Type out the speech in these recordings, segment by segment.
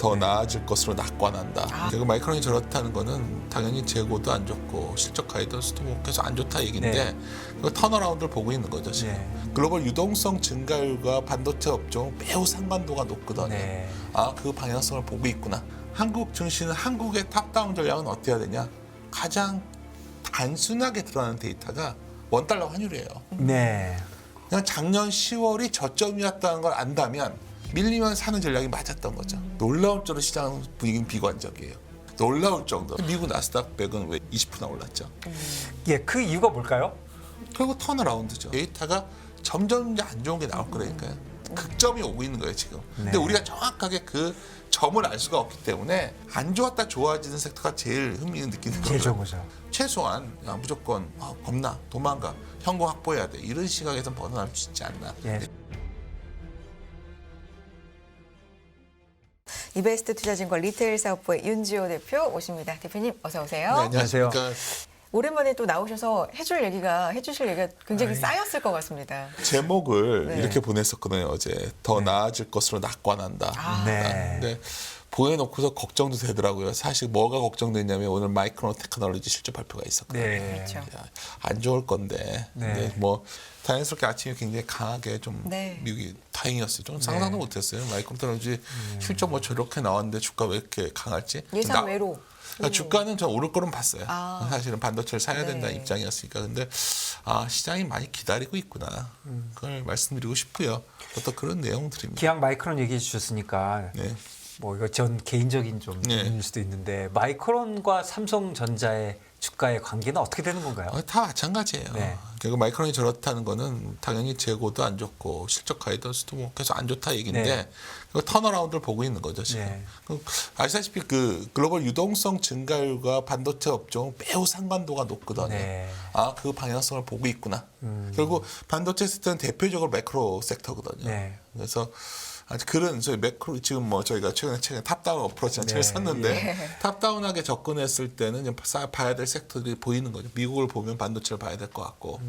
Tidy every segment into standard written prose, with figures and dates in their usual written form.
더 나아질 것으로 낙관한다. 결국 마이크론이 저렇다는 거는 당연히 재고도 안 좋고 실적 가이던스도 뭐 계속 안 좋다 얘기인데 그 턴어라운드를 보고 있는 거죠 지금. 글로벌 유동성 증가율과 반도체 업종 매우 상관도가 높거든요. 그 방향성을 보고 있구나. 한국 증시는 한국의 탑다운 전략은 어떻게 해야 되냐? 가장 단순하게 드러나는 데이터가 원달러 환율이에요. 그냥 작년 10월이 저점이었다는 걸 안다면 밀리면 사는 전략이 맞았던 거죠. 놀라울 정도로 시장 분위기는 비관적이에요. 놀라울 정도. 미국 나스닥 100은 왜 20%나 올랐죠? 그 이유가 뭘까요? 결국 턴어라운드죠. 데이터가 점점 이제 안 좋은 게 나올 거라니까요. 극점이 오고 있는 거예요 지금. 근데 우리가 정확하게 그 점을 알 수가 없기 때문에 안 좋았다 좋아지는 섹터가 제일 흥미를 느끼는 거죠. 제일 좋은 거죠. 최소한 무조건 겁나 도망가 현금 확보해야 돼 이런 시각에서 벗어날 수 있지 않나. 이베스트 투자증권 리테일 사업부의 윤지호 대표 오십니다. 대표님 어서 오세요. 네, 안녕하세요. 오랜만에 또 나오셔서 해주실 얘기가 굉장히 쌓였을 것 같습니다. 제목을 이렇게 보냈었거든요 어제. 더 나아질 것으로 낙관한다. 근데 보내놓고서 걱정도 되더라고요. 사실 뭐가 걱정됐냐면 오늘 마이크론 테크놀로지 실적 발표가 있었거든요. 그렇죠. 안 좋을 건데. 근데 뭐 자연스럽게 아침에 굉장히 강하게 좀 미국이 다행이었어요. 좀 상상도 못했어요. 마이크론 테크놀로지 실적 뭐 저렇게 나왔는데 주가 왜 이렇게 강할지. 예상 외로. 주가는 전 오를 거는 봤어요. 사실은 반도체를 사야 된다는 입장이었으니까. 근데 시장이 많이 기다리고 있구나. 그걸 말씀드리고 싶고요. 또 그런 내용들입니다. 기왕 마이크론 얘기해 주셨으니까 뭐 이거 전 개인적인 좀 고민일 수도 있는데 마이크론과 삼성전자의 주가의 관계는 어떻게 되는 건가요? 다 마찬가지예요. 결국 마이크론이 저렇다는 거는 당연히 재고도 안 좋고 실적 가이던스도 뭐 계속 안 좋다 얘기인데 그 턴어라운드를 보고 있는 거죠 지금. 아시다시피 그 글로벌 유동성 증가율과 반도체 업종 매우 상관도가 높거든요. 그 방향성을 보고 있구나. 결국 반도체 섹터는 대표적으로 매크로 섹터거든요. 그래서 그런 저희 매크로 지금 뭐 저희가 최근에 탑다운 어프로치를 책을 썼는데 탑다운하게 접근했을 때는 이제 봐야 될 섹터들이 보이는 거죠. 미국을 보면 반도체를 봐야 될 것 같고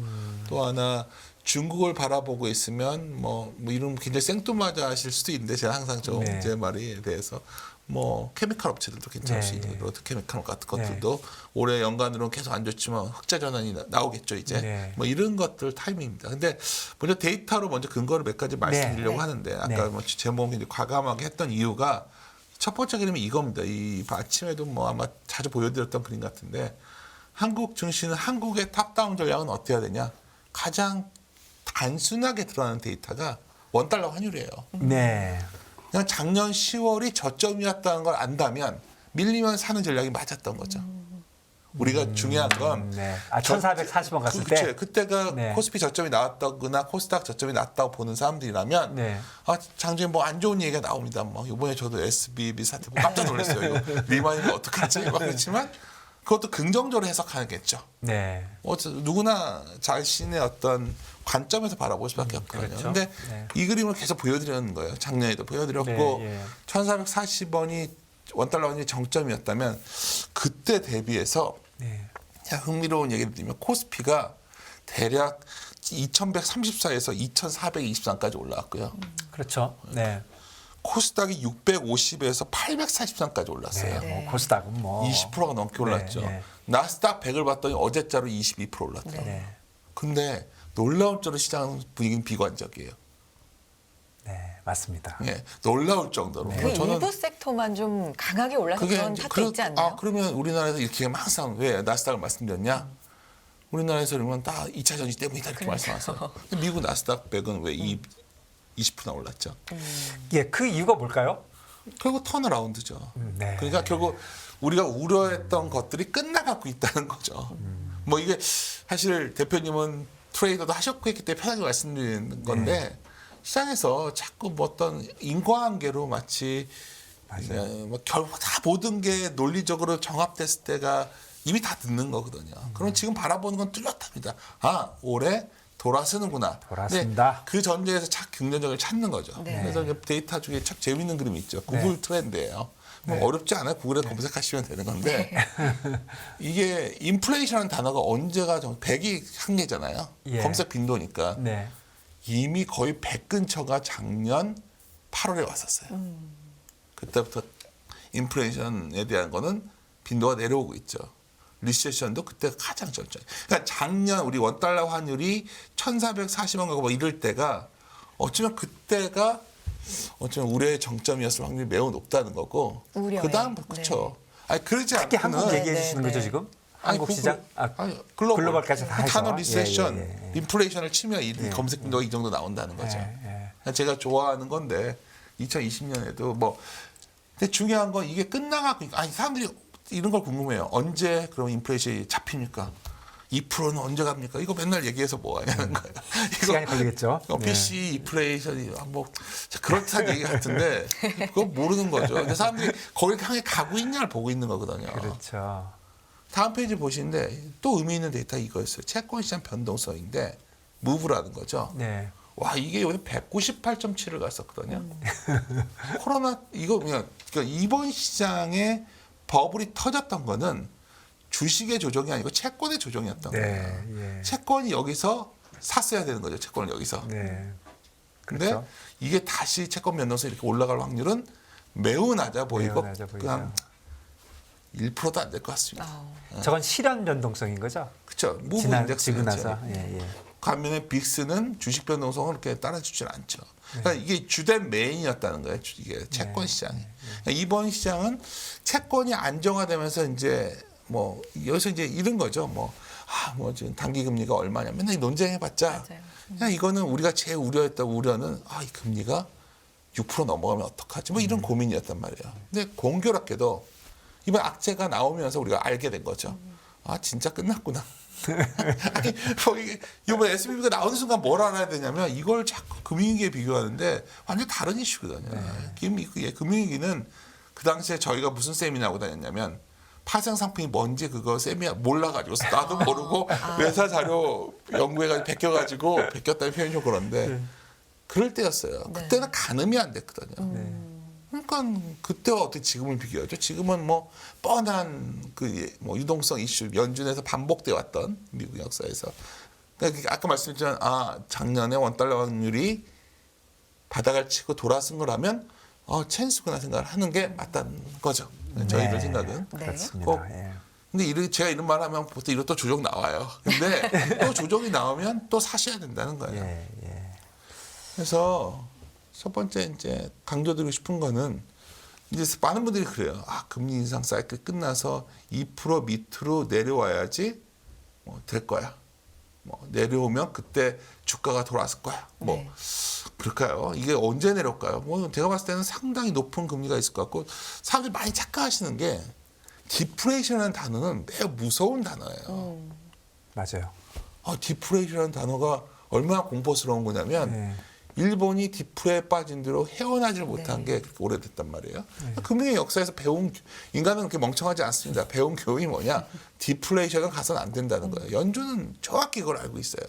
또 하나 중국을 바라보고 있으면 뭐 이런 굉장히 생뚱맞아 하실 수도 있는데 제가 항상 제 말에 대해서 뭐 케미칼 업체들도 괜찮을 수 있는 로드 케미칼 같은 것들도 올해 연간으로는 계속 안 좋지만 흑자 전환이 나오겠죠 이제 뭐 이런 것들 타이밍입니다. 근데 먼저 데이터로 먼저 근거를 몇 가지 말씀드리려고 하는데 아까 뭐 제목이 이제 과감하게 했던 이유가 첫 번째 그림이 이겁니다. 이 아침에도 뭐 아마 자주 보여드렸던 그림 같은데 한국 증시는 한국의 탑다운 전략은 어떻게 해야 되냐? 가장 단순하게 드러나는 데이터가 원달러 환율이에요. 그냥 작년 10월이 저점이었다는 걸 안다면 밀리면 사는 전략이 맞았던 거죠. 우리가 중요한 건 1440원 갔을 때 그때가 코스피 저점이 나왔다거나 코스닥 저점이 났다고 보는 사람들이라면 장중에 뭐 안 좋은 얘기가 나옵니다. 뭐 이번에 저도 SBB 사태 보고 깜짝 놀랐어요. 이거 리만이면 어떡하지? 막 그렇지만 그것도 긍정적으로 해석하겠죠. 누구나 자신의 어떤 관점에서 바라볼 수밖에 없거든요. 그런데 이 그림을 계속 보여드리는 거예요. 작년에도 보여드렸고 1440원이 원달러 원이 정점이었다면 그때 대비해서 흥미로운 얘기를 드리면 코스피가 대략 2134에서 2423까지 올라왔고요. 코스닥이 650에서 843까지 올랐어요. 코스닥은 뭐 20%가 넘게 올랐죠. 나스닥 100을 봤더니 어제자로 22% 올랐죠. 근데 놀라울 정도로 시장 분위기는 비관적이에요. 맞습니다. 놀라울 정도로. 그 일부 섹터만 좀 강하게 올라서 그런 탓도 있지 않나요? 그러면 우리나라에서 이렇게 항상 왜 나스닥을 말씀드렸냐? 우리나라에서 그러면 다 2차 전지 때문이다 이렇게 말씀하세요. 미국 나스닥 100은 왜 20%나 올랐죠? 그 이유가 뭘까요? 결국 턴어라운드죠. 그러니까 결국 우리가 우려했던 것들이 끝나가고 있다는 거죠. 뭐 이게 사실 대표님은 트레이더도 하셨고 했기 때문에 편하게 말씀드리는 건데 시장에서 자꾸 뭐 어떤 인과관계로 마치 뭐 결국 다 모든 게 논리적으로 정합됐을 때가 이미 다 듣는 거거든요. 그럼 지금 바라보는 건 뚜렷합니다. 올해 돌아서는구나. 돌아선다. 그 전제에서 착 긍정적을 찾는 거죠. 그래서 이제 데이터 중에 참 재밌는 그림이 있죠. 구글 트렌드예요. 뭐 어렵지 않아요. 구글에 검색하시면 되는 건데 이게 인플레이션이라는 단어가 언제가 100이 한계잖아요. 검색 빈도니까. 이미 거의 100 근처가 작년 8월에 왔었어요. 그때부터 인플레이션에 대한 거는 빈도가 내려오고 있죠. 리세션도 그때가 가장 절정. 그러니까 작년 우리 원달러 환율이 1,440원 가고 뭐 이럴 때가 어쩌면 그때가 어쩌면 우려의 정점이었을 확률이 매우 높다는 거고. 우려의. 그다음 그렇죠. 아니 그러지 특히 않고는 한국 얘기해 네, 주시는 네, 거죠 네. 지금? 아니, 한국 시장? 아니, 글로벌까지 다 해서. 단어 리세션, 예. 인플레이션을 치면 이 검색 빈도가 이 정도 나온다는 거죠. 제가 좋아하는 건데 2020년에도 뭐 근데 중요한 건 이게 끝나가고 아니 사람들이 이런 걸 궁금해요. 언제 그럼 인플레이션이 잡힙니까? 2%는 언제 갑니까? 이거 맨날 얘기해서 뭐 하냐는 거예요. 시간이 걸리겠죠. PC 인플레이션이 뭐 그렇다는 얘기 같은데 그거 모르는 거죠. 근데 사람들이 거기를 향해 가고 있냐를 보고 있는 거거든요. 그렇죠. 다음 페이지 보시는데 또 의미 있는 데이터 이거였어요. 채권 시장 변동성인데 무브라는 거죠. 네. 와 이게 여기 198.7을 갔었거든요. 코로나 이거 그러니까 이번 시장에 버블이 터졌던 거는 주식의 조정이 아니고 채권의 조정이었던 거예요. 예. 채권이 여기서 샀어야 되는 거죠. 채권을 여기서. 네. 근데 그렇죠. 이게 다시 채권 변동성이 이렇게 올라갈 확률은 매우 낮아 보이고 매우 낮아 보이죠. 그냥 1%도 안 될 것 같습니다. 저건 실현 변동성인 거죠? 그렇죠. 무브 지난 인덱스 지고 자체는. 나서. 예. 반면에 빅스는 주식 변동성을 그렇게 따라주질 않죠. 그러니까 이게 주된 메인이었다는 거예요. 이게 채권 시장이. 그러니까 이번 시장은 채권이 안정화되면서 이제 뭐 여기서 이제 이런 거죠. 뭐 지금 단기 금리가 얼마냐 맨날 논쟁해봤자 맞아요. 그냥 이거는 우리가 제일 우려했던 우려는 이 금리가 6% 넘어가면 어떡하지? 뭐 이런 고민이었단 말이에요. 근데 공교롭게도 이번 악재가 나오면서 우리가 알게 된 거죠. 진짜 끝났구나. 아니, 이번 SBB가 나오는 순간 뭘 알아야 되냐면 이걸 자꾸 금융위기에 비교하는데 완전 다른 이슈거든요. 금융위기는 그 당시에 저희가 무슨 세미나하고 다녔냐면 파생 상품이 뭔지 그거 세미나 몰라가지고 나도 모르고 회사 자료 연구해가지고 베꼈다는 표현이 좀 그런데 그럴 때였어요. 그때는 가늠이 안 됐거든요. 그러니까 그때와 어떻게 지금을 비교하죠? 지금은 뭐 뻔한 유동성 이슈 연준에서 반복돼 왔던 미국 역사에서 그러니까 아까 말씀드렸지만 작년에 원달러 확률이 바닥을 치고 돌아선 거라면 찬스구나 생각을 하는 게 맞다는 거죠. 저희들 생각은. 그렇습니다. 근데 제가 이런 말 하면 보통 이런 또 조정 나와요. 근데 또 조정이 나오면 또 사셔야 된다는 거예요. 그래서 첫 번째 이제 강조드리고 싶은 거는 이제 많은 분들이 그래요. 금리 인상 사이클 끝나서 2% 밑으로 내려와야지 될 거야. 내려오면 그때 주가가 돌아왔을 거야. 그럴까요? 이게 언제 내려올까요? 제가 봤을 때는 상당히 높은 금리가 있을 것 같고 사람들이 많이 착각하시는 게 디프레이션이라는 단어는 매우 무서운 단어예요. 맞아요. 디프레이션이라는 단어가 얼마나 공포스러운 거냐면 일본이 디프레에 빠진 뒤로 헤어나질 못한 게 그렇게 오래됐단 말이에요. 금융의 역사에서 배운 인간은 그렇게 멍청하지 않습니다. 배운 교훈이 뭐냐? 디플레이션은 가서는 안 된다는 거예요. 연준은 정확히 그걸 알고 있어요.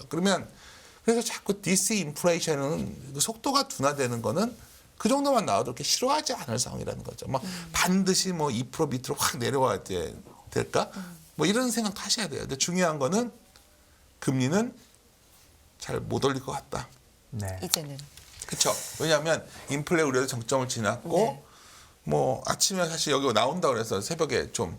그래서 자꾸 디스인플레이션은 속도가 둔화되는 거는 그 정도만 나와도 그렇게 싫어하지 않을 상황이라는 거죠. 반드시 2% 밑으로 확 내려와야 될까? 이런 생각도 하셔야 돼요. 근데 중요한 거는 금리는 잘 못 올릴 것 같다. 이제는. 그렇죠. 왜냐하면 인플레 우려도 정점을 지났고 아침에 사실 여기 나온다고 그래서 새벽에 좀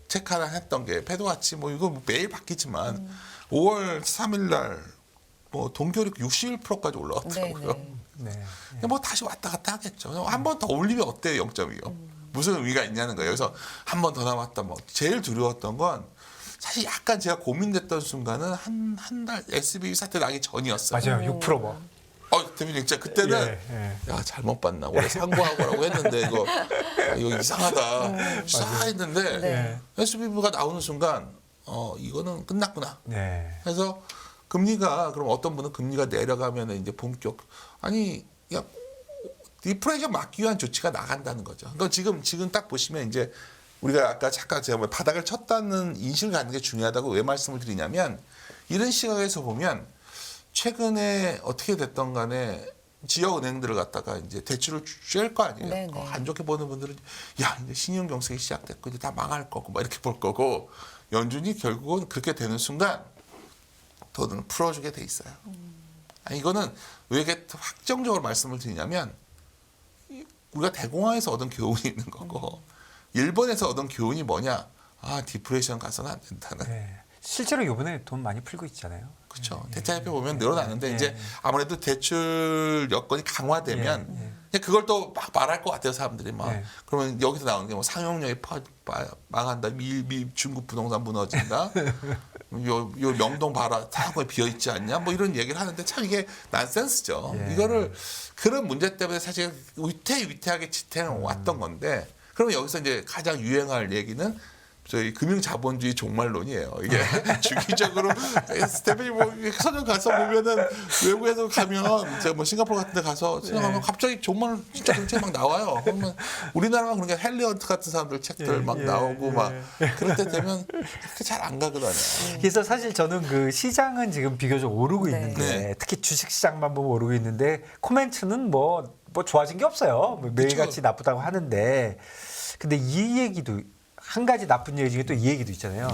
체크 하나 했던 게 패드와치 이거 매일 바뀌지만 5월 3일 날 동결이 61%까지 올라왔더라고요. 다시 왔다 갔다 하겠죠. 한 번 더 올리면 어때요? 0.2요. 무슨 의미가 있냐는 거예요. 그래서 한 번 더 남았다. 제일 두려웠던 건 사실 약간 제가 고민됐던 순간은 한 달 SBB 사태 나기 전이었어요. 맞아요. 6% 대표님 진짜 그때는 야 잘못 봤나 원래 상고하고라고 했는데 이거 이상하다 했는데 SBB가 나오는 순간 이거는 끝났구나. 그래서 금리가 그럼 어떤 분은 금리가 내려가면 이제 본격 디프레이션 막기 위한 조치가 나간다는 거죠. 그러니까 지금 딱 보시면 이제 우리가 아까 잠깐 제가 바닥을 쳤다는 인식을 갖는 게 중요하다고 왜 말씀을 드리냐면 이런 시각에서 보면 최근에 어떻게 됐던 간에 지역은행들을 갖다가 이제 대출을 쐴 거 아니에요. 안 좋게 보는 분들은 이제 신용 경색이 시작됐고 이제 다 망할 거고 이렇게 볼 거고 연준이 결국은 그렇게 되는 순간 돈을 풀어주게 돼 있어요. 이거는 왜 이렇게 확정적으로 말씀을 드리냐면 우리가 대공황에서 얻은 교훈이 있는 거고 일본에서 얻은 교훈이 뭐냐? 아, 디프레션 가서는 안 된다는. 네. 실제로 이번에 돈 많이 풀고 있잖아요. 그렇죠. 대차협회 보면 늘어나는데 이제 아무래도 대출 여건이 강화되면 이제 그걸 또 막 말할 것 같아요, 사람들이 막. 그러면 여기서 나오는 게 뭐 상용력이 망한다, 중국 부동산 무너진다, 요 명동 봐라, 상권이 비어 있지 않냐, 뭐 이런 얘기를 하는데 참 이게 난센스죠. 이거를 그런 문제 때문에 사실 위태하게 지탱해 왔던 건데, 그러면 여기서 이제 가장 유행할 얘기는 저희 금융자본주의 종말론이에요. 이게 주기적으로 스테판이 뭐 서점 가서 보면은 외국에서 가면 제가 뭐 싱가포르 같은 데 가서 생각하면 갑자기 종말 진짜 그런 책 막 나와요. 그러면 우리나라만 그런 게 헨리언트 같은 사람들 책들 막 나오고 막 그럴 때 되면 그렇게 잘 안 가거든요. 그래서 사실 저는 그 시장은 지금 비교적 오르고 있는데 특히 주식시장만 보면 오르고 있는데 코멘트는 뭐 좋아진 게 없어요. 매일같이 나쁘다고 하는데 근데 이 얘기도 한 가지 나쁜 얘기 중에 또 이 얘기도 있잖아요.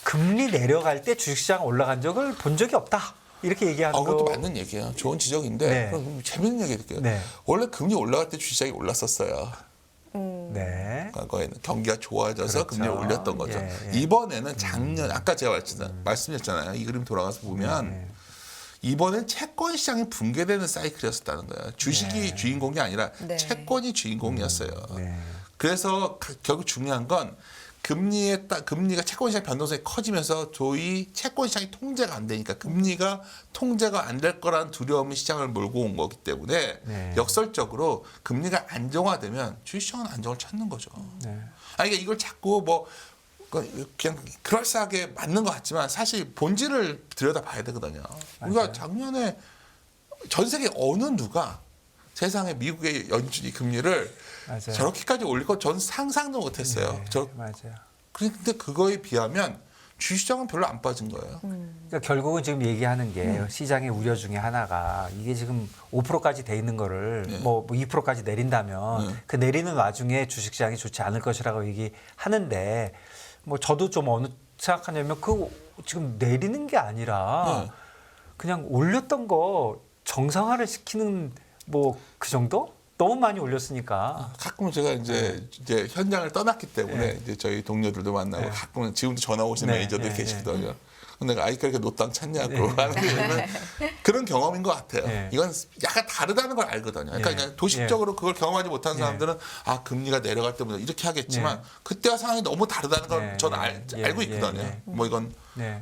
금리 내려갈 때 주식시장 올라간 적을 본 적이 없다. 이렇게 얘기하는 거. 그것도 맞는 얘기예요. 좋은 지적인데 그럼 재밌는 얘기 드릴게요. 원래 금리 올라갈 때 주식시장이 올랐었어요. 네. 과거에는 경기가 좋아져서 그렇죠. 금리를 올렸던 거죠. 이번에는 작년 아까 제가 말씀드렸잖아요. 이 그림 돌아가서 보면 이번엔 채권 시장이 붕괴되는 사이클이었다는 거예요. 주식이 주인공이 아니라 채권이 주인공이었어요. 그래서 결국 중요한 건 금리가 채권 시장 변동성이 커지면서 소위 채권 시장이 통제가 안 되니까 금리가 통제가 안 될 거라는 두려움이 시장을 몰고 온 거기 때문에 역설적으로 금리가 안정화되면 주식시장은 안정을 찾는 거죠. 아니, 그러니까 이걸 자꾸 뭐 그냥 그럴싸하게 맞는 것 같지만 사실 본질을 들여다봐야 되거든요. 우리가 작년에 전 세계 어느 누가 세상에 미국의 연준이 금리를 저렇게까지 올릴 거 전 상상도 못했어요. 맞아요. 그런데 그거에 비하면 주식시장은 별로 안 빠진 거예요. 그러니까 결국은 지금 얘기하는 게 시장의 우려 중에 하나가 이게 지금 5%까지 돼 있는 거를 뭐 2%까지 내린다면 그 내리는 와중에 주식시장이 좋지 않을 것이라고 얘기하는데 뭐 저도 좀 어느 생각하냐면 그 지금 내리는 게 아니라 그냥 올렸던 거 정상화를 시키는 뭐 그 정도? 너무 많이 올렸으니까. 가끔은 제가 이제 현장을 떠났기 때문에 이제 저희 동료들도 만나고 가끔은 지금도 전화 오시는 매니저들 계시거든요. 근데 내가 아직까지 이렇게 노땅 찾냐고 하는 게 그런 경험인 것 같아요. 이건 약간 다르다는 걸 알거든요. 그러니까 그냥 도식적으로 그걸 경험하지 못한 사람들은 아, 금리가 내려갈 때보다 이렇게 하겠지만 그때와 상황이 너무 다르다는 걸 저는 알고 있거든요. 뭐 이건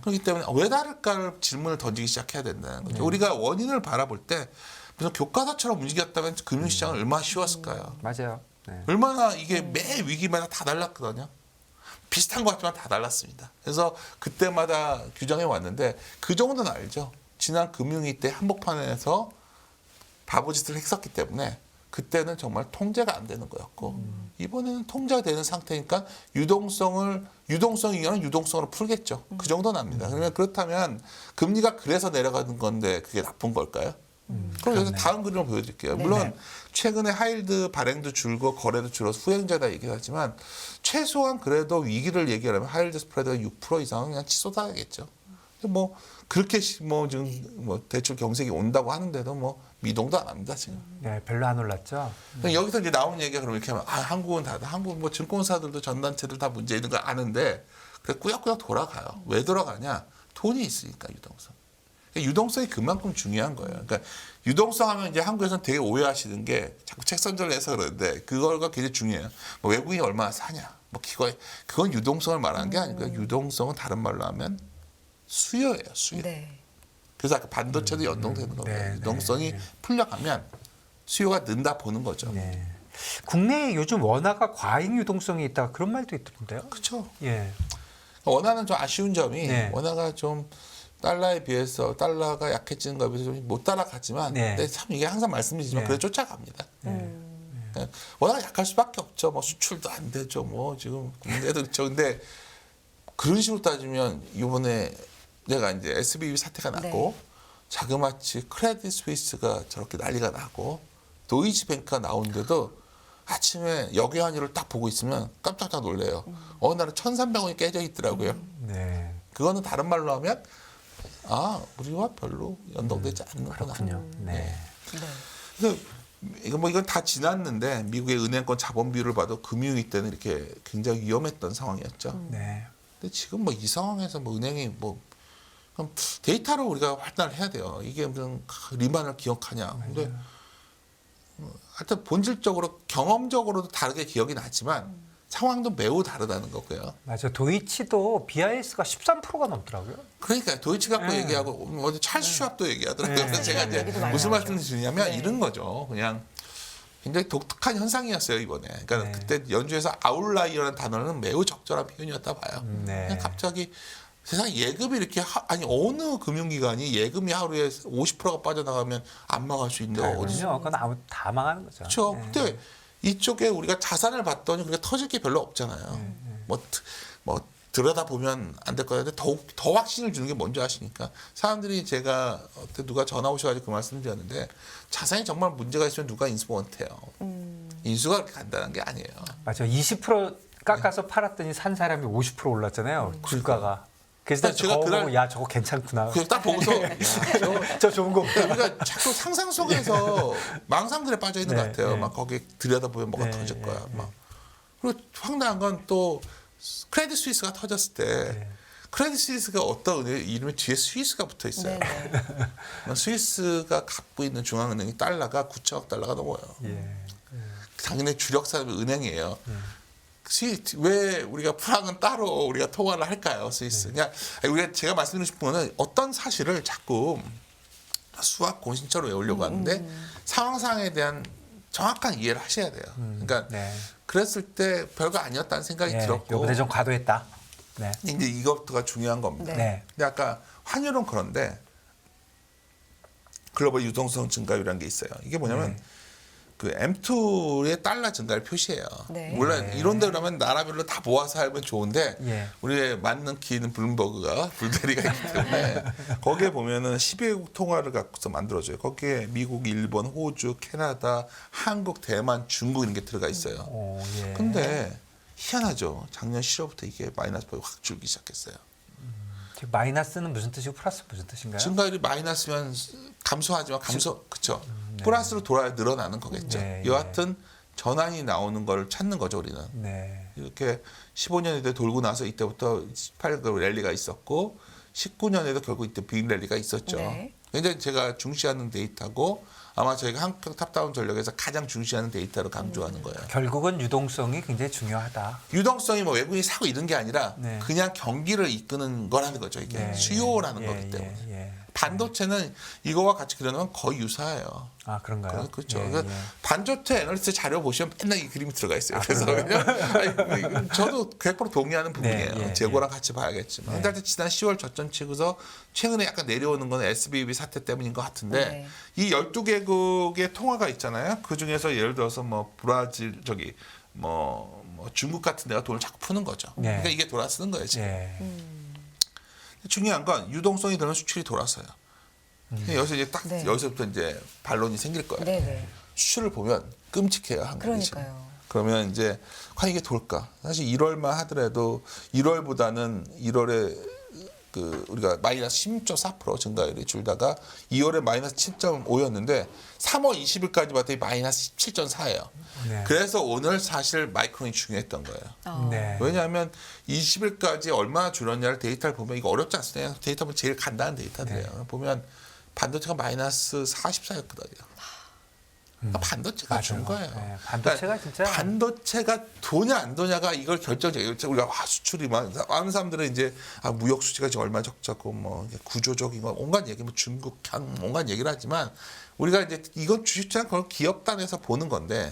그렇기 때문에 왜 다를까를 질문을 던지기 시작해야 된다는 거죠. 우리가 원인을 바라볼 때 무슨 교과서처럼 움직였다면 금융시장은 얼마나 쉬웠을까요? 맞아요. 얼마나 이게 매 위기마다 다 달랐거든요. 비슷한 것 같지만 다 달랐습니다. 그래서 그때마다 규정해 왔는데 그 정도는 알죠. 지난 금융위 때 한복판에서 바보짓을 했었기 때문에 그때는 정말 통제가 안 되는 거였고 이번에는 통제가 되는 상태니까 유동성이 이거는 유동성으로 풀겠죠. 그 정도는 압니다. 그러면 그렇다면 금리가 그래서 내려가는 건데 그게 나쁜 걸까요? 그럼 여기서 다음 그림을 보여드릴게요. 물론 최근에 하이힐드 발행도 줄고 거래도 줄어서 후행자다 얘기하지만 최소한 그래도 위기를 얘기하려면 하이힐드 스프레드가 6% 이상은 그냥 치솟아야겠죠. 뭐 그렇게 뭐 지금 뭐 대출 경색이 온다고 하는데도 뭐 미동도 안 합니다 지금. 네, 별로 안 올랐죠. 여기서 이제 나오는 얘기가 그럼 이렇게 하면 아, 한국은 한국 뭐 증권사들도 전단체들 다 문제 있는 걸 아는데 그래 꾸역꾸역 돌아가요. 왜 돌아가냐? 돈이 있으니까 유동성. 유동성이 그만큼 중요한 거예요. 그러니까 유동성 하면 이제 한국에서는 되게 오해하시는 게 자꾸 책 선전을 해서 그러는데 그거가 굉장히 중요해요. 뭐 외국인이 얼마나 사냐, 뭐 그건 유동성을 말하는 게 아니고요. 유동성은 다른 말로 하면 수요예요, 수요. 그래서 아까 반도체도 연동되는 겁니다. 유동성이 풀려가면 수요가 는다 보는 거죠. 국내에 요즘 원화가 과잉 유동성이 있다 그런 말도 있던데요. 그렇죠. 예. 원화는 좀 아쉬운 점이 원화가 좀 달러에 비해서 달러가 약해지는 것에 비해서 좀 못 따라가지만 근데 참 이게 항상 말씀드리지만 그래도 쫓아갑니다. 워낙 약할 수밖에 없죠. 뭐 수출도 안 되죠. 뭐 지금 국내도 그렇죠. 근데 그런 식으로 따지면 이번에 내가 이제 SBB 사태가 났고 자그마치 크레딧 스위스가 저렇게 난리가 나고 도이치뱅크가 나오는데도 아침에 역외환율을 딱 보고 있으면 깜짝깜짝 놀래요. 어느 날은 1,300원이 깨져 있더라고요. 그거는 다른 말로 하면 아, 우리와 별로 연동되지 않는구나. 그렇군요. 그래서 이건 다 지났는데 미국의 은행권 자본 비율을 봐도 금융위기 때는 이렇게 굉장히 위험했던 상황이었죠. 네. 근데 지금 뭐 이 상황에서 뭐 은행이 뭐 그럼 데이터로 우리가 판단을 해야 돼요. 이게 무슨 리만을 기억하냐. 근데 하여튼 본질적으로 경험적으로도 다르게 기억이 나지만 상황도 매우 다르다는 거고요. 맞아. 도이치도 BIS가 13%가 넘더라고요. 그러니까 도이치 갖고 네. 얘기하고 어디 찰스 슈왑도 얘기하더라고요. 네. 그래서 제가 이제 얘기도 많이 무슨 나오죠. 말씀을 드리냐면 네. 이런 거죠. 그냥 굉장히 독특한 현상이었어요 이번에. 그러니까 네. 그때 연주에서 아웃라이어라는 단어는 매우 적절한 표현이었다 봐요. 네. 그냥 갑자기 세상에 예금이 이렇게 아니 어느 금융기관이 예금이 하루에 50%가 빠져나가면 안 망할 수 있는데 어디 그럼요. 그건 아무 다 망하는 거죠. 그렇죠. 네. 근데 이쪽에 우리가 자산을 봤더니 그게 터질 게 별로 없잖아요. 뭐 들여다 보면 안 될 거는데 더 확신을 주는 게 뭔지 아시니까 사람들이 제가 어때 누가 전화 오셔가지고 그 말씀드렸는데 자산이 정말 문제가 있으면 누가 인수 못해요. 인수가 그렇게 간단한 게 아니에요. 맞아. 20% 깎아서 팔았더니 산 사람이 50% 올랐잖아요. 주가가. 그래서 제가 저거 그날- 보고 야 저거 괜찮구나. 그래서 딱 보고서 야, 저 좋은 거. 우리가 자꾸 상상 속에서 망상들에 빠져 있는 네, 것 같아요. 네. 막 거기 들여다 보면 뭐가 네, 터질 네, 거야. 네. 막 그리고 황당한 건 또 크레딧 스위스가 터졌을 때 네. 크레딧 스위스가 어떤 은행 이름에 뒤에 스위스가 붙어 있어요. 네네. 스위스가 갖고 있는 중앙은행이 달러가 9천억 달러가 넘어요. 예. 당연히 주력사 은행이에요. 왜 우리가 프랑은 따로 우리가 통화를 할까요, 스위스? 그냥 우리가 제가 말씀드리고 싶은 거는 어떤 사실을 자꾸 수학 공식처럼 외우려고 하는데 상황상에 대한 정확한 이해를 하셔야 돼요. 그러니까 네. 그랬을 때 별거 아니었다는 생각이 예. 들었고 요번에 좀 과도했다. 네. 이제 이것부터가 중요한 겁니다. 네. 네. 근데 아까 환율은 그런데 글로벌 유동성 증가율이라는 게 있어요. 이게 뭐냐면 그 M2의 달러 증가를 표시해요. 네. 물론 이런데 그러면 나라별로 다 모아서 하면 좋은데 예. 우리의 맞는 키는 블룸버그가 불대리가 있기 때문에 거기에 보면은 12개국 통화를 갖고서 만들어줘요. 거기에 미국, 일본, 호주, 캐나다, 한국, 대만, 중국 이런 게 들어가 있어요. 오, 예. 근데 희한하죠. 작년 10월부터 이게 마이너스 확 줄기 시작했어요. 지금 마이너스는 무슨 뜻이고 플러스 무슨 뜻인가요? 증가율이 마이너스면 감소하지만 그쵸. 플러스로 돌아야 늘어나는 거겠죠. 네, 여하튼 전환이 나오는 걸 찾는 거죠, 우리는. 네. 이렇게 15년에 돌고 나서 이때부터 18년 랠리가 있었고 19년에도 결국 이때 빅 랠리가 있었죠. 네. 굉장히 제가 중시하는 데이터고 아마 저희가 한국 탑다운 전략에서 가장 중시하는 데이터로 강조하는 거예요. 결국은 유동성이 굉장히 중요하다. 유동성이 뭐 외국인이 사고 이런 게 아니라 네. 그냥 경기를 이끄는 거라는 거죠. 이게 네. 수요라는 예, 거기 때문에. 예. 반도체는 이거와 같이 그려놓으면 거의 유사해요. 아 그런가요? 그렇죠. 예, 그래서 예. 반도체 애널리스트 자료 보시면 맨날 이 그림이 들어가 있어요. 그래서 그냥 아니, 저도 100% 동의하는 부분이에요. 네, 예, 재고랑 같이 봐야겠지만. 근데 하여튼 지난 10월 저점 치고서 최근에 약간 내려오는 건 SBB 사태 때문인 것 같은데 네. 이 12개국의 통화가 있잖아요. 그 중에서 예를 들어서 뭐 브라질 뭐 중국 같은 데가 돈을 자꾸 푸는 거죠. 네. 그러니까 이게 돌아쓰는 거예요. 지금. 예. 중요한 건 유동성이 들면 수출이 돌아서요. 여기서 이제 딱 네. 여기서부터 이제 반론이 생길 거예요. 네네. 수출을 보면 끔찍해요, 한국이 지금. 그러니까요. 그러면 이제 과연 이게 돌까? 사실 1월만 하더라도 1월보다는 1월에 그 우리가 마이너스 16.4% 증가율이 줄다가 2월에 마이너스 7.5였는데 3월 20일까지 봤더니 마이너스 17.4예요. 네. 그래서 오늘 사실 마이크론이 중요했던 거예요. 네. 왜냐하면 20일까지 얼마나 줄었냐를 데이터를 보면 이거 어렵지 않습니다. 데이터 보면 제일 간단한 데이터들이에요. 보면 반도체가 마이너스 44였거든요. 그러니까 반도체가 준 거예요. 네, 반도체가 진짜 반도체가 도냐 안 도냐가 이걸 결정적이에요. 우리가 수출이 많은 사람들은 이제 무역 수지가 지금 얼마 적자고 뭐 구조적인 거 온갖 얘기 뭐 중국 온갖 얘기를 하지만 우리가 이제 이건 주식시장 그런 기업단에서 보는 건데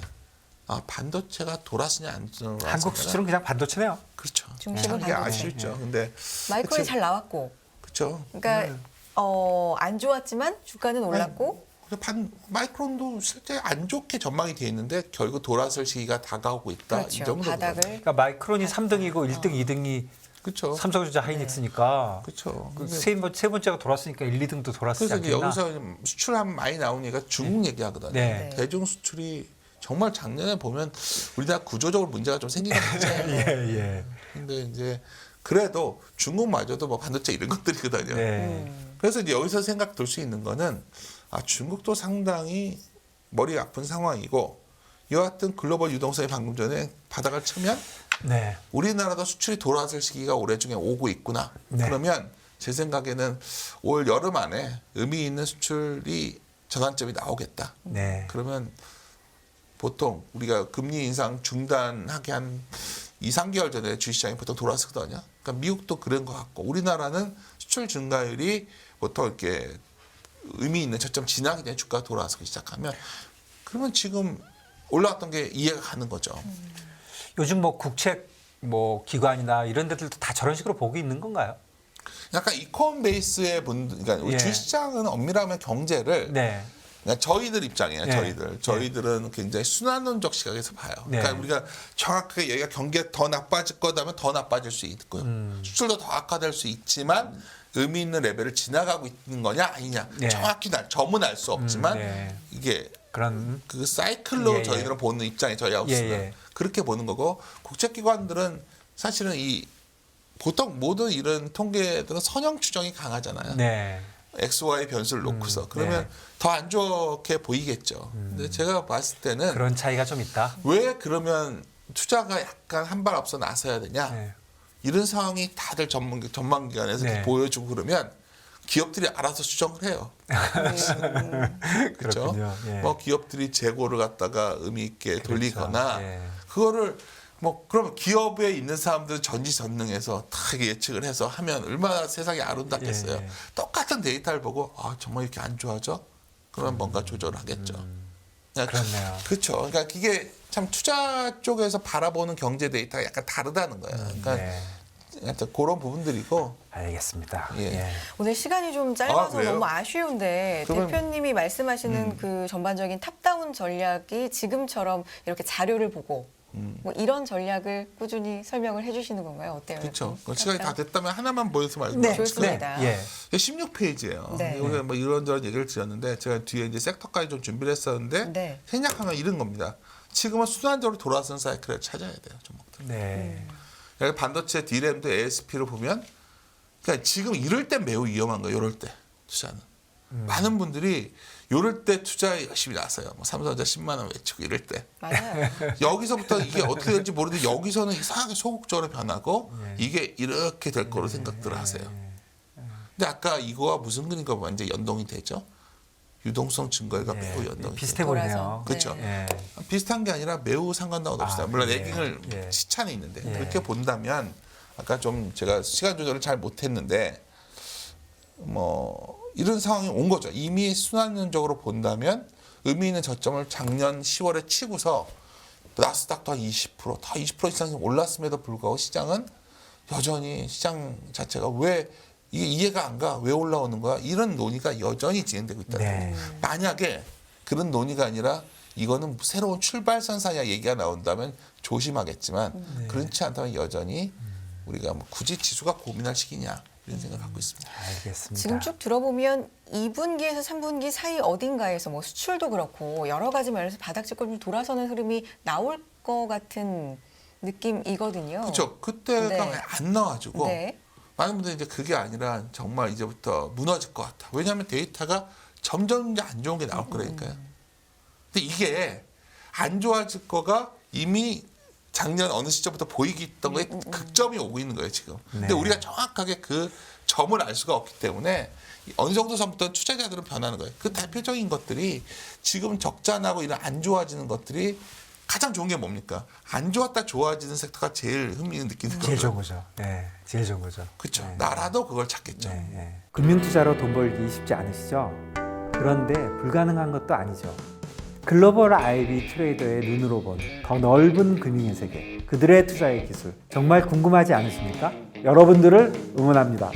반도체가 돌아서냐 안 돌아서냐 한국 수출은 그냥 반도체네요. 그렇죠. 중심은 이게 반도체. 아쉽죠. 근데 마이크론이 그치. 잘 나왔고, 그렇죠. 그러니까 안 좋았지만 주가는 올랐고, 마이크론도 실제 안 좋게 전망이 돼 있는데 결국 돌아설 시기가 다가오고 있다. 이 그렇죠. 정도. 바닥을 그러니까 마이크론이 3등이고 1등, 2등이 그렇죠. 삼성전자 하이닉스니까 그렇죠. 그 세 번째가 돌았으니까 1, 2등도 돌았지 그래서 이제 않겠나? 여기서 수출하면 많이 나오니까 중국 얘기하거든요. 네. 대중 수출이 정말 작년에 보면 우리나라 구조적으로 문제가 좀 생긴 것 같아요. 예, 예. 근데 이제 그래도 중국마저도 뭐 반도체 이런 것들이거든요. 네. 그래서 이제 여기서 생각 들 수 있는 거는 중국도 상당히 머리 아픈 상황이고 이와 같은 글로벌 유동성이 방금 전에 바닥을 치면 네. 우리나라도 수출이 돌아설 시기가 올해 중에 오고 있구나. 네. 그러면 제 생각에는 올 여름 안에 의미 있는 수출이 전환점이 나오겠다. 네. 그러면 보통 우리가 금리 인상 중단하기 한 2, 3개월 전에 주식시장이 보통 돌아서거든요. 그러니까 미국도 그런 것 같고 우리나라는 수출 증가율이 보통 이렇게 의미 있는 저점 지나기 전에 주가가 돌아서기 시작하면 그러면 지금 올라왔던 게 이해가 가는 거죠. 요즘 뭐 국책 뭐 기관이나 이런 데들도 다 저런 식으로 보고 있는 건가요? 약간 이콘 베이스의 그러니까 우리 예. 주식시장은 엄밀하면 경제를 네. 그러니까 저희들 입장이에요. 네. 저희들은 굉장히 순환론적 시각에서 봐요. 네. 그러니까 우리가 정확하게 여기가 경기가 더 나빠질 거다면 더 나빠질 수 있고요. 수출도 더 악화될 수 있지만 의미 있는 레벨을 지나가고 있는 거냐 아니냐 네. 정확히 점은 알 수 없지만 네. 이게 그런 그 사이클로 예, 예. 저희들은 보는 입장이 저희 하우스는 예, 예. 그렇게 보는 거고 국제기관들은 사실은 이 보통 모든 이런 통계들은 선형 추정이 강하잖아요. 네. XY 변수를 놓고서 그러면 네. 더 안 좋게 보이겠죠. 근데 제가 봤을 때는 그런 차이가 좀 있다. 왜 그러면 투자가 약간 한 발 앞서 나서야 되냐 네. 이런 상황이 다들 전망기관에서 네. 이렇게 보여주고 그러면 기업들이 알아서 수정을 해요. 그렇죠? 그렇군요. 예. 뭐 기업들이 재고를 갖다가 의미 있게 돌리거나 예. 그거를 뭐 그러면 기업에 있는 사람들 전지전능해서 다 예측을 해서 하면 얼마나 세상이 아름답겠어요. 예. 똑같은 데이터를 보고 아 정말 이렇게 안 좋아져? 그러면 뭔가 조절을 하겠죠. 그냥 그렇네요. 그렇죠. 그러니까 이게 참 투자 쪽에서 바라보는 경제 데이터가 약간 다르다는 거예요. 그러니까 네. 하여튼 그런 부분들이고 알겠습니다. 예. 예. 오늘 시간이 좀 짧아서 왜요? 너무 아쉬운데 그러면- 대표님이 말씀하시는 그 전반적인 탑다운 전략이 지금처럼 이렇게 자료를 보고 뭐 이런 전략을 꾸준히 설명을 해주시는 건가요? 어때요? 그렇죠. 대표님? 시간이 다 됐다면 하나만 보여서 말고 네. 좋습니다. 네. 예. 16페이지예요. 네. 우리가 뭐 이런저런 얘기를 드렸는데 제가 뒤에 이제 섹터까지 좀 준비를 했었는데 네. 생략하면 이런 겁니다. 지금은 순환적으로 돌아서는 사이클을 찾아야 돼요. 종목들. 네. 그러니까 반도체 D램도 ASP로 보면 그러니까 지금 이럴 때 매우 위험한 거예요. 이럴 때 투자는. 많은 분들이 이럴 때 투자에 열심히 나서요. 뭐 삼성전자 10만 원 외치고 이럴 때. 맞아요. 여기서부터 이게 어떻게 될지 모르는데 여기서는 이상하게 소극적으로 변하고 네. 이게 이렇게 될 거로 생각들을 하세요. 근데 아까 이거와 무슨 근거가 완전 연동이 되죠? 유동성 증거가 매우 연동이 비슷해 돼요. 보이네요. 돌아서. 그렇죠. 네. 예. 비슷한 게 아니라 매우 상관도 없어요. 물론 그래요? 레깅을 예. 시차는 있는데 예. 그렇게 본다면 아까 좀 제가 시간 조절을 잘 못했는데 뭐 이런 상황이 온 거죠. 이미 순환론적으로 본다면 의미 있는 저점을 작년 10월에 치고서 나스닥도 한 20%, 다 20% 이상 올랐음에도 불구하고 시장은 여전히 시장 자체가 왜 이게 이해가 안 가? 왜 올라오는 거야? 이런 논의가 여전히 진행되고 있다는 네. 거예요. 만약에 그런 논의가 아니라 이거는 새로운 출발선상이야 얘기가 나온다면 조심하겠지만 그렇지 않다면 여전히 우리가 뭐 굳이 지수가 고민할 시기냐 이런 생각을 갖고 있습니다. 알겠습니다. 지금 쭉 들어보면 2분기에서 3분기 사이 어딘가에서 뭐 수출도 그렇고 여러 가지 면에서 바닥 짚고 좀 돌아서는 흐름이 나올 것 같은 느낌이거든요. 그렇죠. 그때가 네. 왜 안 나와주고 네. 많은 분들이 이제 그게 아니라 정말 이제부터 무너질 것 같다. 왜냐하면 데이터가 점점 이제 안 좋은 게 나올 거라니까요. 근데 이게 안 좋아질 거가 이미 작년 어느 시점부터 보이기 있던 거에 극점이 오고 있는 거예요 지금. 근데 네. 우리가 정확하게 그 점을 알 수가 없기 때문에 어느 정도 선부터 투자자들은 변하는 거예요. 그 대표적인 것들이 지금 적자 나고 이런 안 좋아지는 것들이 가장 좋은 게 뭡니까? 안 좋았다 좋아지는 섹터가 제일 흥미있는 느끼는 제일 좋은 거죠. 거죠. 네. 제일 좋은 거죠. 그렇죠. 네. 나라도 그걸 찾겠죠. 네, 네. 금융투자로 돈 벌기 쉽지 않으시죠? 그런데 불가능한 것도 아니죠. 글로벌 IB 트레이더의 눈으로 본 더 넓은 금융의 세계, 그들의 투자의 기술 정말 궁금하지 않으십니까? 여러분들을 응원합니다.